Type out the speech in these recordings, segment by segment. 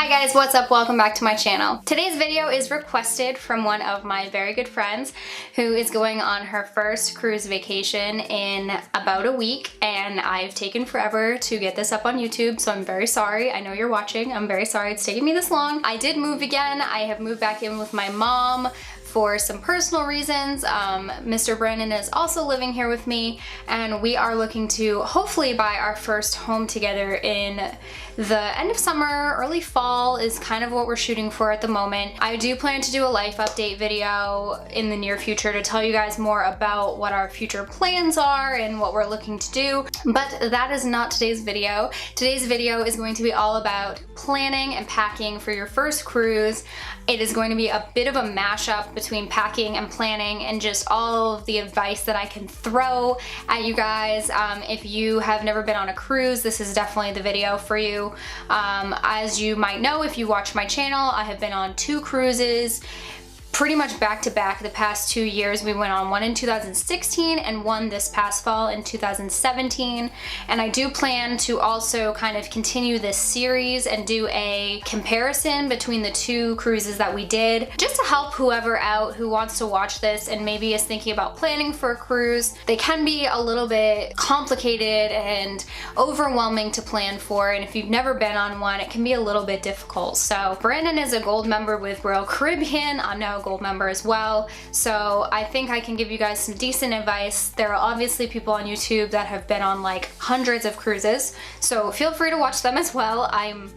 Hi guys, what's up? Welcome back to my channel. Today's video is requested from one of my very good friends who is going on her first cruise vacation in about a week, and I've taken forever to get this up on YouTube, so I'm very sorry. I know you're watching. I'm very sorry it's taking me this long. I did move again. I have moved back in with my mom for some personal reasons. Mr. Brandon is also living here with me, and we are looking to hopefully buy our first home together in the end of summer, early fall is kind of what we're shooting for at the moment. I do plan to do a life update video in the near future to tell you guys more about what our future plans are and what we're looking to do, but that is not today's video. Today's video is going to be all about planning and packing for your first cruise. It is going to be a bit of a mashup between packing and planning and just all of the advice that I can throw at you guys. If you have never been on a cruise, this is definitely the video for you. As you might know, if you watch my channel, I have been on 2 cruises pretty much back to back the past 2 years. We went on one in 2016 and one this past fall in 2017. And I do plan to also kind of continue this series and do a comparison between the 2 cruises that we did, just to help whoever out who wants to watch this and maybe is thinking about planning for a cruise. They can be a little bit complicated and overwhelming to plan for, and if you've never been on one, it can be a little bit difficult. So Brandon is a gold member with Royal Caribbean. I'm now a gold member as well, so I think I can give you guys some decent advice. There are obviously people on YouTube that have been on like hundreds of cruises, so feel free to watch them as well. I'm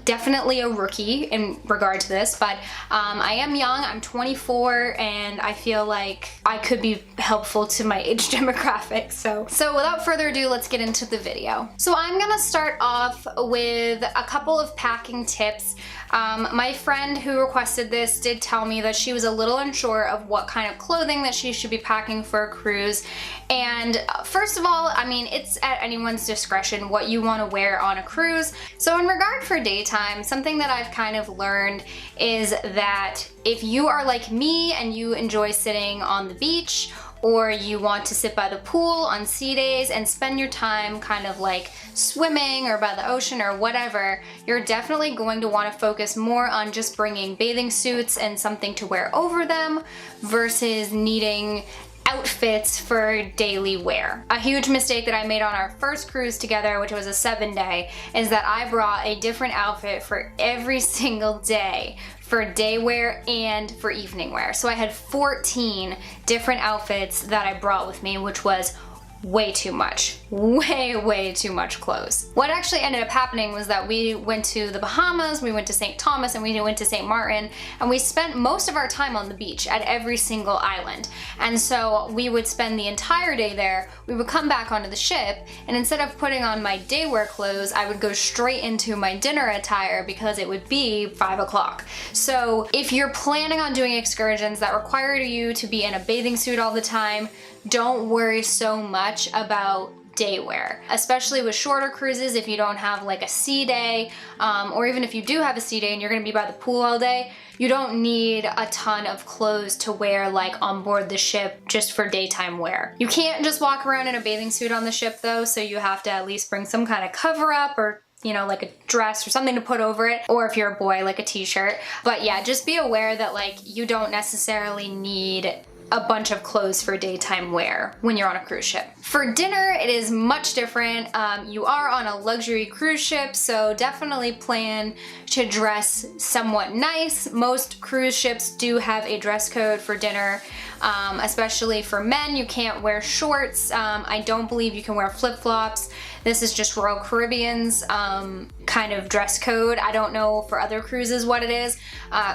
definitely a rookie in regard to this, but I am young. I'm 24 and I feel like I could be helpful to my age demographic. So without further ado, let's get into the video. So I'm gonna start off with a couple of packing tips. My friend who requested this did tell me that she was a little unsure of what kind of clothing that she should be packing for a cruise. And first of all, I mean, it's at anyone's discretion what you want to wear on a cruise. So in regard for daytime, something that I've kind of learned is that if you are like me and you enjoy sitting on the beach, or you want to sit by the pool on sea days and spend your time kind of like swimming or by the ocean or whatever, you're definitely going to want to focus more on just bringing bathing suits and something to wear over them versus needing outfits for daily wear. A huge mistake that I made on our first cruise together, which was a 7-day, is that I brought a different outfit for every single day, for day wear and for evening wear. So I had 14 different outfits that I brought with me, which was way too much. Way too much clothes. What actually ended up happening was that we went to the Bahamas, we went to St. Thomas, and we went to St. Martin, and we spent most of our time on the beach at every single island. And so we would spend the entire day there, we would come back onto the ship, and instead of putting on my day wear clothes, I would go straight into my dinner attire because it would be 5 o'clock. So if you're planning on doing excursions that require you to be in a bathing suit all the time, don't worry so much about day wear, especially with shorter cruises. If you don't have like a sea day, or even if you do have a sea day and you're gonna be by the pool all day, you don't need a ton of clothes to wear like on board the ship just for daytime wear. You can't just walk around in a bathing suit on the ship though, so you have to at least bring some kind of cover up, or you know, like a dress or something to put over it, or if you're a boy, like a t-shirt. But yeah, just be aware that like you don't necessarily need a bunch of clothes for daytime wear when you're on a cruise ship. For dinner, it is much different. You are on a luxury cruise ship, so definitely plan to dress somewhat nice. Most cruise ships do have a dress code for dinner, especially for men. You can't wear shorts. I don't believe you can wear flip-flops. This is just Royal Caribbean's kind of dress code. I don't know for other cruises what it is.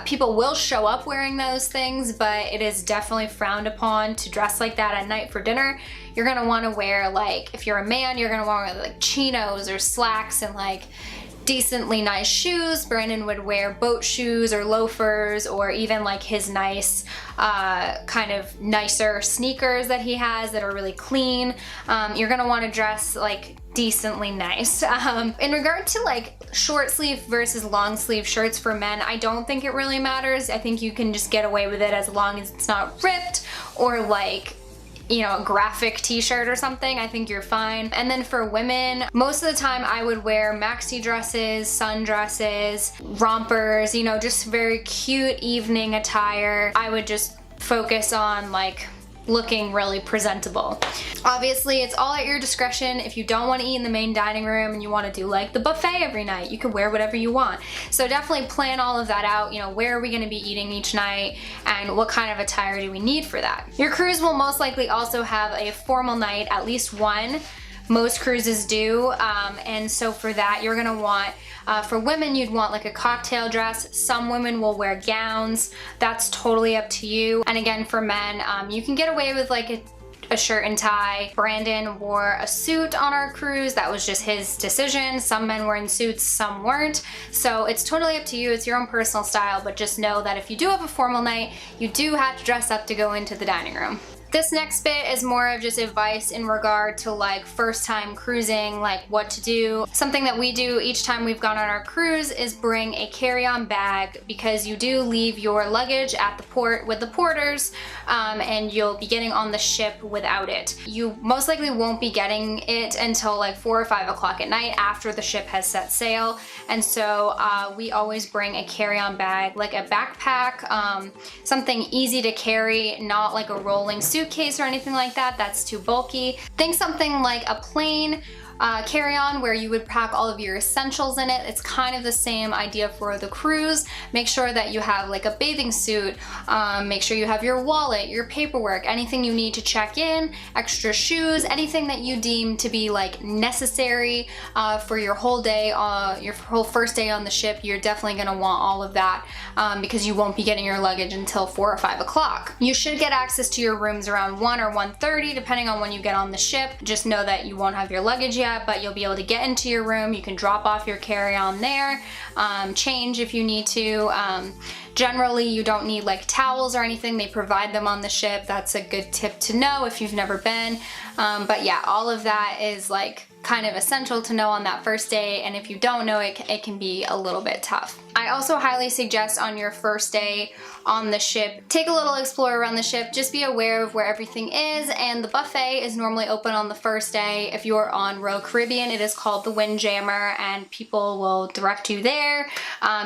People will show up wearing those things, but it is definitely frowned upon to dress like that at night for dinner. You're gonna wanna wear, like, if you're a man, you're gonna wanna wear like chinos or slacks and like decently nice shoes. Brandon would wear boat shoes or loafers, or even like his nice kind of nicer sneakers that he has that are really clean. You're gonna want to dress like decently nice. In regard to like short sleeve versus long sleeve shirts for men, I don't think it really matters. I think you can just get away with it as long as it's not ripped or like you know, a graphic t-shirt or something, I think you're fine. And then for women, most of the time I would wear maxi dresses, sundresses, rompers, you know, just very cute evening attire. I would just focus on like looking really presentable. Obviously, it's all at your discretion. If you don't want to eat in the main dining room and you want to do like the buffet every night, you can wear whatever you want. So definitely plan all of that out. You know, where are we going to be eating each night and what kind of attire do we need for that? Your cruise will most likely also have a formal night, at least one. Most cruises do, and so for that you're gonna want, for women you'd want like a cocktail dress. Some women will wear gowns. That's totally up to you. And again, for men, you can get away with like a shirt and tie. Brandon wore a suit on our cruise. That was just his decision. Some men were in suits, some weren't. So it's totally up to you. It's your own personal style, but just know that if you do have a formal night, you do have to dress up to go into the dining room. This next bit is more of just advice in regard to like first time cruising, like what to do. Something that we do each time we've gone on our cruise is bring a carry-on bag, because you do leave your luggage at the port with the porters, and you'll be getting on the ship without it. You most likely won't be getting it until like 4 or 5 o'clock at night after the ship has set sail. And so we always bring a carry-on bag, like a backpack, something easy to carry, not like a rolling suitcase or anything like that. That's too bulky. Think something like a plain carry-on where you would pack all of your essentials in it. It's kind of the same idea for the cruise. Make sure that you have like a bathing suit, make sure you have your wallet, your paperwork, anything you need to check in, extra shoes, anything that you deem to be like necessary for your whole day, your whole first day on the ship. You're definitely gonna want all of that because you won't be getting your luggage until 4 or 5 o'clock. You should get access to your rooms around 1 or 1:30 depending on when you get on the ship. Just know that you won't have your luggage yet, but you'll be able to get into your room. You can drop off your carry-on there, change if you need to. Generally, you don't need like towels or anything. They provide them on the ship. That's a good tip to know if you've never been. But yeah, all of that is like kind of essential to know on that first day, and if you don't know it, it can be a little bit tough. I also highly suggest on your first day on the ship, take a little explore around the ship, just be aware of where everything is, and the buffet is normally open on the first day. If you're on Royal Caribbean, it is called the Windjammer, and people will direct you there.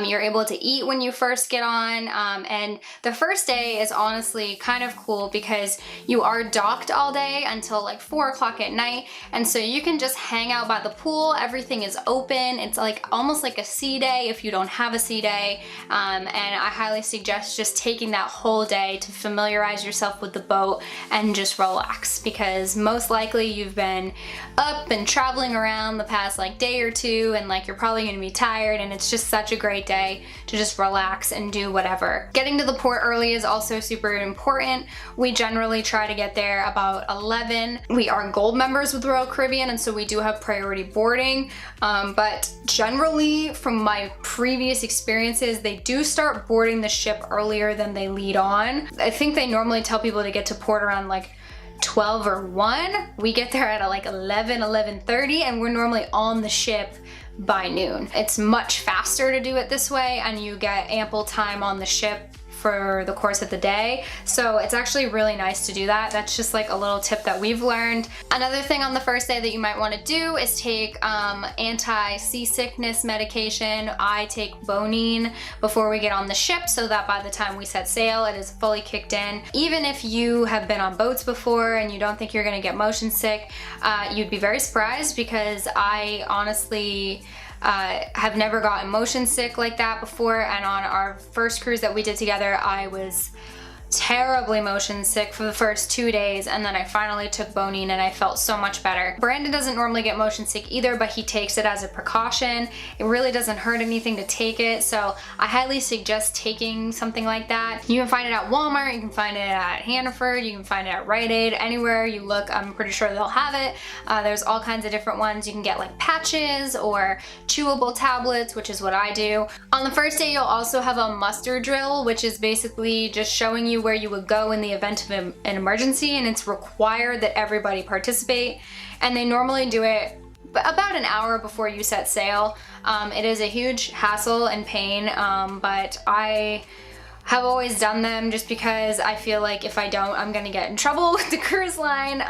You're able to eat when you first get on, and the first day is honestly kind of cool because you are docked all day until like 4 o'clock at night, and so you can just hang out by the pool. Everything is open. It's like almost like a sea day if you don't have a sea day, and I highly suggest just taking that whole day to familiarize yourself with the boat and just relax, because most likely you've been up and traveling around the past like day or two, and like you're probably going to be tired, and it's just such a great day to just relax and do whatever. Getting to the port early is also super important. We generally try to get there about 11. We are gold members with Royal Caribbean, and so we do have priority boarding, but generally from my previous experiences, they do start boarding the ship earlier than they lead on. I think they normally tell people to get to port around like 12 or 1. We get there at like 11:30, and we're normally on the ship by noon. It's much faster to do it this way, and you get ample time on the ship for the course of the day. So it's actually really nice to do that. That's just like a little tip that we've learned. Another thing on the first day that you might want to do is take anti-seasickness medication. I take BONINE before we get on the ship so that by the time we set sail, it is fully kicked in. Even if you have been on boats before and you don't think you're gonna get motion sick, you'd be very surprised, because I honestly have never gotten motion sick like that before, and on our first cruise that we did together, I was terribly motion sick for the first 2 days, and then I finally took BONINE and I felt so much better. Brandon doesn't normally get motion sick either, but he takes it as a precaution. It really doesn't hurt anything to take it, so I highly suggest taking something like that. You can find it at Walmart, you can find it at Hannaford, you can find it at Rite Aid. Anywhere you look, I'm pretty sure they'll have it. There's all kinds of different ones. You can get like patches or chewable tablets, which is what I do. On the first day, you'll also have a muster drill, which is basically just showing you where you would go in the event of an emergency, and it's required that everybody participate, and they normally do it about an hour before you set sail. It is a huge hassle and pain, but I have always done them just because I feel like if I don't, I'm gonna get in trouble with the cruise line.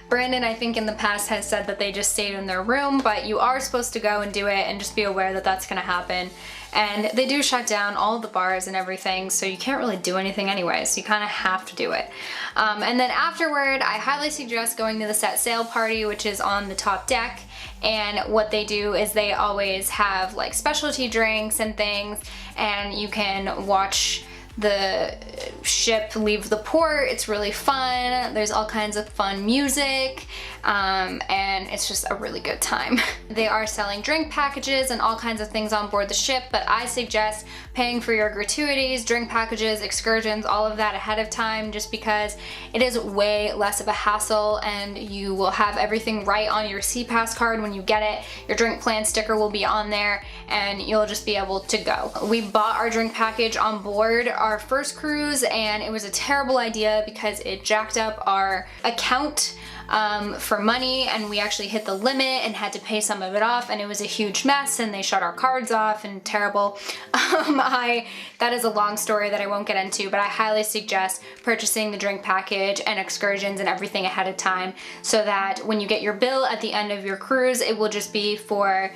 Brandon, I think in the past has said that they just stayed in their room, but you are supposed to go and do it, and just be aware that that's gonna happen. And they do shut down all the bars and everything, so you can't really do anything anyway, so you kind of have to do it. And then afterward, I highly suggest going to the set sail party, which is on the top deck. And what they do is they always have like specialty drinks and things, and you can watch the ship leave the port. It's really fun. There's all kinds of fun music, and it's just a really good time. They are selling drink packages and all kinds of things on board the ship, but I suggest paying for your gratuities, drink packages, excursions, all of that ahead of time, just because it is way less of a hassle, and you will have everything right on your SeaPass card when you get it. Your drink plan sticker will be on there, and you'll just be able to go. We bought our drink package on board our first cruise, and it was a terrible idea because it jacked up our account for money, and we actually hit the limit and had to pay some of it off, and it was a huge mess, and they shut our cards off and terrible. That is a long story that I won't get into, but I highly suggest purchasing the drink package and excursions and everything ahead of time, so that when you get your bill at the end of your cruise, it will just be for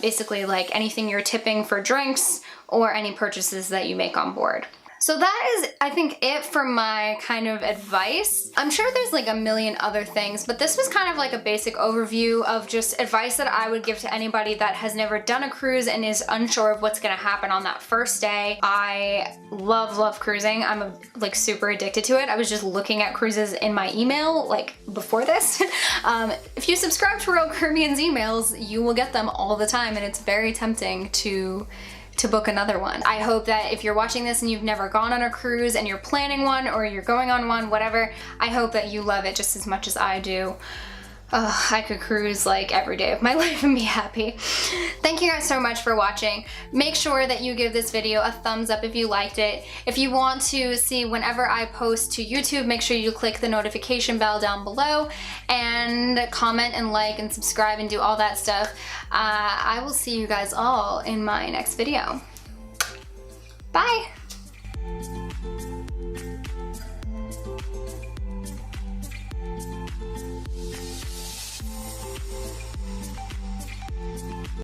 basically like anything you're tipping for drinks or any purchases that you make on board. So that is, I think, it for my kind of advice. I'm sure there's like a million other things, but this was kind of like a basic overview of just advice that I would give to anybody that has never done a cruise and is unsure of what's gonna happen on that first day. I love cruising. I'm like super addicted to it. I was just looking at cruises in my email like before this. If you subscribe to Royal Caribbean's emails, you will get them all the time, and it's very tempting to book another one. I hope that if you're watching this and you've never gone on a cruise and you're planning one or you're going on one, whatever, I hope that you love it just as much as I do. I could cruise like every day of my life and be happy. Thank you guys so much for watching. Make sure that you give this video a thumbs up if you liked it. If you want to see whenever I post to YouTube, make sure you click the notification bell down below, and comment and like and subscribe and do all that stuff. I will see you guys all in my next video. Bye!